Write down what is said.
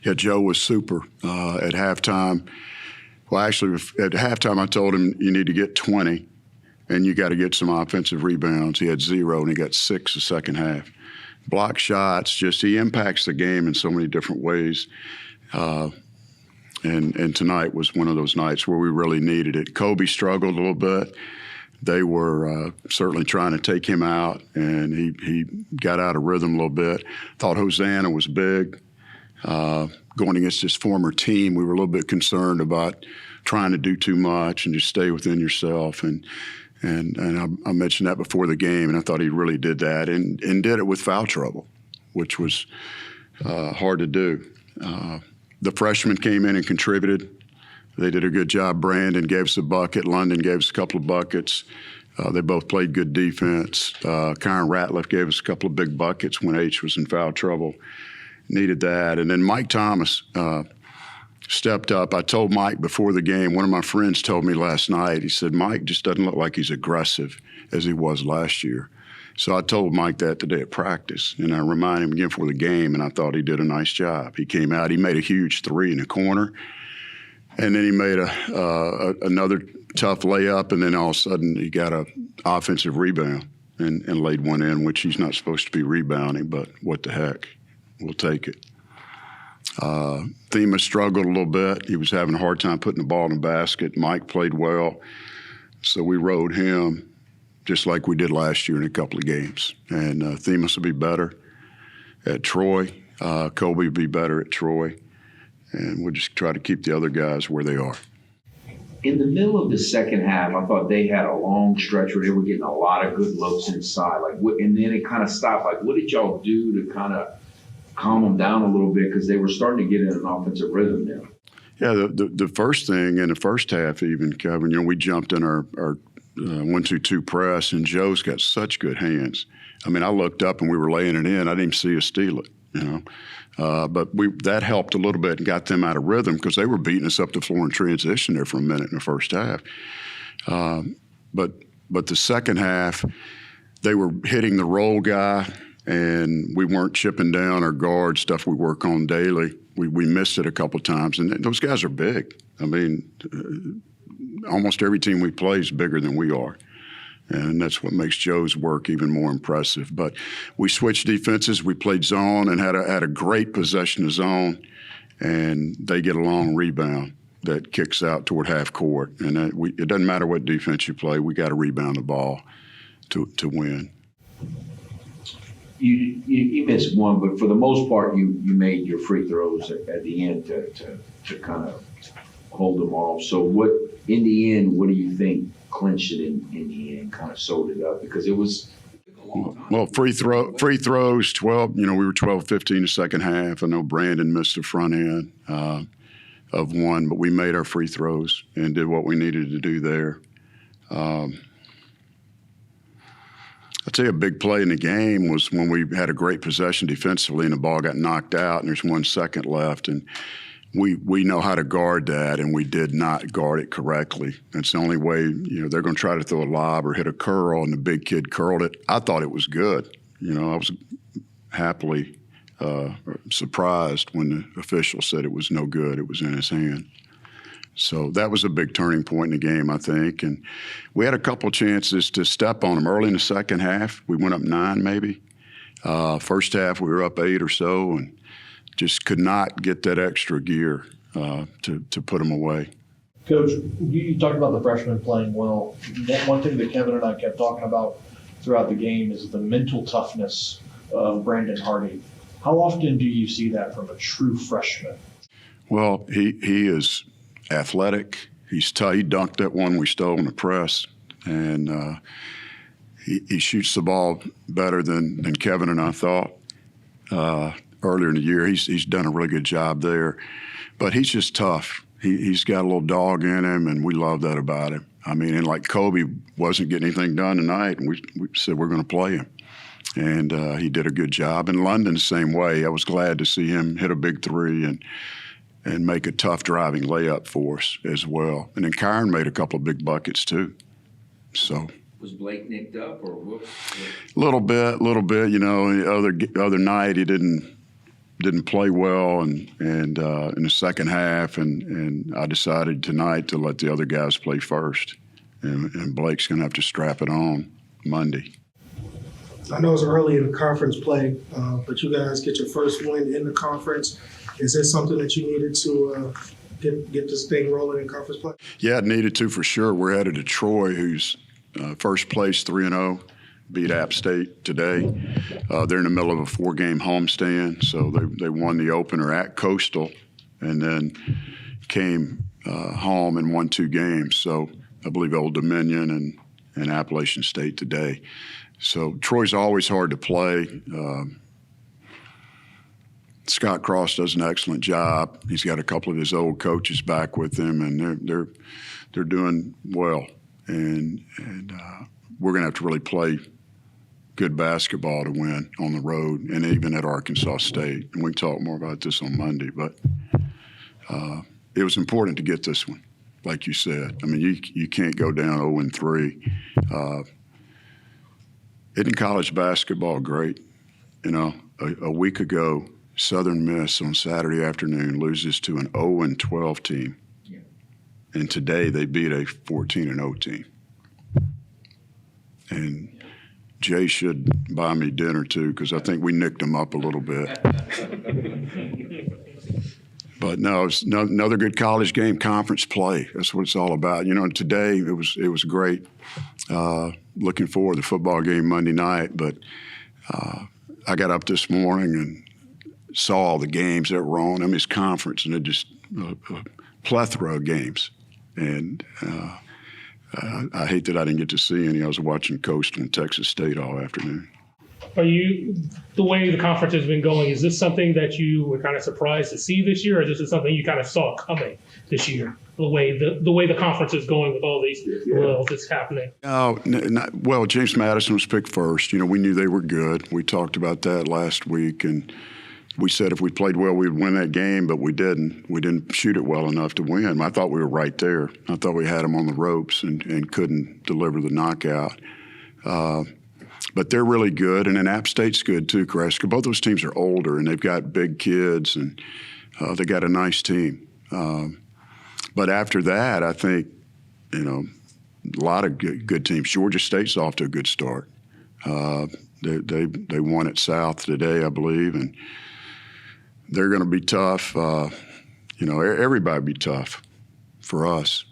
Yeah, Joe was super at halftime. Well, actually, at halftime, I told him you need to get 20, and you got to get some offensive rebounds. He had 0, and he got 6 the second half. Block shots, just he impacts the game in so many different ways. And tonight was one of those nights where we really needed it. Kobe struggled a little bit. They were certainly trying to take him out, and he got out of rhythm a little bit. Thought Hosanna was big. Going against his former team, we were a little bit concerned about trying to do too much and just stay within yourself. And I mentioned that before the game, and I thought he really did that and did it with foul trouble, which was hard to do. The freshmen came in and contributed. They did a good job. Brandon gave us a bucket. London gave us a couple of buckets. They both played good defense. Kyron Ratliff gave us a couple of big buckets when H was in foul trouble. Needed that. And then Mike Thomas stepped up. I told Mike before the game, one of my friends told me last night, he said, Mike just doesn't look like he's aggressive as he was last year. So I told Mike that today at practice, and I reminded him again for the game, and I thought he did a nice job. He came out, he made a huge 3 in the corner, and then he made another tough layup, and then all of a sudden he got an offensive rebound and laid one in, which he's not supposed to be rebounding, but what the heck, we'll take it. Thema struggled a little bit. He was having a hard time putting the ball in the basket. Mike played well, so we rode him just like we did last year in a couple of games. And Themis will be better at Troy. Kobe will be better at Troy. And we'll just try to keep the other guys where they are. In the middle of the second half, I thought they had a long stretch where they were getting a lot of good looks inside. And then it kind of stopped. What did y'all do to kind of calm them down a little bit? Because they were starting to get in an offensive rhythm now. Yeah, the first thing in the first half even, Kevin, we jumped in our 1-2-2 press, and Joe's got such good hands. I mean, I looked up and we were laying it in. I didn't even see us steal it, But that helped a little bit and got them out of rhythm because they were beating us up the floor in transition there for a minute in the first half. But the second half, they were hitting the roll guy, and we weren't chipping down our guard stuff we work on daily. We missed it a couple times, and those guys are big. I mean, almost every team we play is bigger than we are. And that's what makes Joe's work even more impressive. But we switched defenses. We played zone and had a great possession of zone, and they get a long rebound that kicks out toward half court. And it doesn't matter what defense you play. We got to rebound the ball to win. You missed one, but for the most part, you made your free throws at the end to kind of hold them off. So in the end, what do you think clinched it in the end, kind of sewed it up? Because it was a long time. Well, free throws, 12, we were 12-15 the second half. I know Brandon missed the front end of one, but we made our free throws and did what we needed to do there. I'd say a big play in the game was when we had a great possession defensively and the ball got knocked out and there's 1 second left. And we know how to guard that, and we did not guard it correctly. That's the only way, they're going to try to throw a lob or hit a curl, and the big kid curled it. I thought it was good. I was happily surprised when the official said it was no good. It was in his hand. So that was a big turning point in the game, I think. And we had a couple chances to step on them early in the second half. We went up 9 maybe. First half, we were up 8 or so, and just could not get that extra gear to put them away. Coach, you talked about the freshmen playing well. One thing that Kevin and I kept talking about throughout the game is the mental toughness of Brandon Hardy. How often do you see that from a true freshman? Well, he is athletic. He's tough. He dunked that one we stole in the press, and he shoots the ball better than Kevin and I thought. Earlier in the year, he's done a really good job there. But he's just tough. He's got a little dog in him, and we love that about him. I mean, and like Kobe wasn't getting anything done tonight, and we said we're going to play him. And he did a good job. And London the same way. I was glad to see him hit a big 3 and make a tough driving layup for us as well. And then Kyron made a couple of big buckets too. So. Was Blake nicked up or whoops? A little bit. The other night he didn't didn't play well and in the second half, and I decided tonight to let the other guys play first, and Blake's going to have to strap it on Monday. I know it's early in the conference play, but you guys get your first win in the conference. Is this something that you needed to get this thing rolling in conference play? Yeah, it needed to for sure. We're headed to Troy, who's first place 3-0, beat App State today. They're in the middle of a 4-game homestand, so they won the opener at Coastal and then came home and won 2 games. So I believe Old Dominion and Appalachian State today. So Troy's always hard to play. Scott Cross does an excellent job. He's got a couple of his old coaches back with him, and they're doing well. And we're going to have to really play good basketball to win on the road, and even at Arkansas State. And we can talk more about this on Monday, but it was important to get this one, like you said. I mean, you can't go down 0-3. Isn't college basketball great? You know, a week ago, Southern Miss on Saturday afternoon loses to an 0-12 team. Yeah. And today they beat a 14-0 team. And Jay should buy me dinner too, because I think we nicked them up a little bit. But no, it's another good college game, conference play. That's what it's all about. You know, today it was great. Looking forward to the football game Monday night, but I got up this morning and saw all the games that were on. I mean, it's conference, and it just a plethora of games. And I hate that I didn't get to see any. I was watching Coastal and Texas State all afternoon. The way the conference has been going, is this something that you were kind of surprised to see this year, or is this something you kind of saw coming this year? The way the conference is going with all these rules that's happening. No, well, James Madison was picked first. You know, we knew they were good. We talked about that last week, and we said if we played well, we'd win that game, but we didn't. We didn't shoot it well enough to win. I thought we were right there. I thought we had them on the ropes and couldn't deliver the knockout. But they're really good, and then App State's good too, Chris. Both those teams are older, and they've got big kids, and they got a nice team. But after that, I think, you know, a lot of good teams. Georgia State's off to a good start. They won at South today, I believe, and they're going to be tough. You know, everybody be tough for us.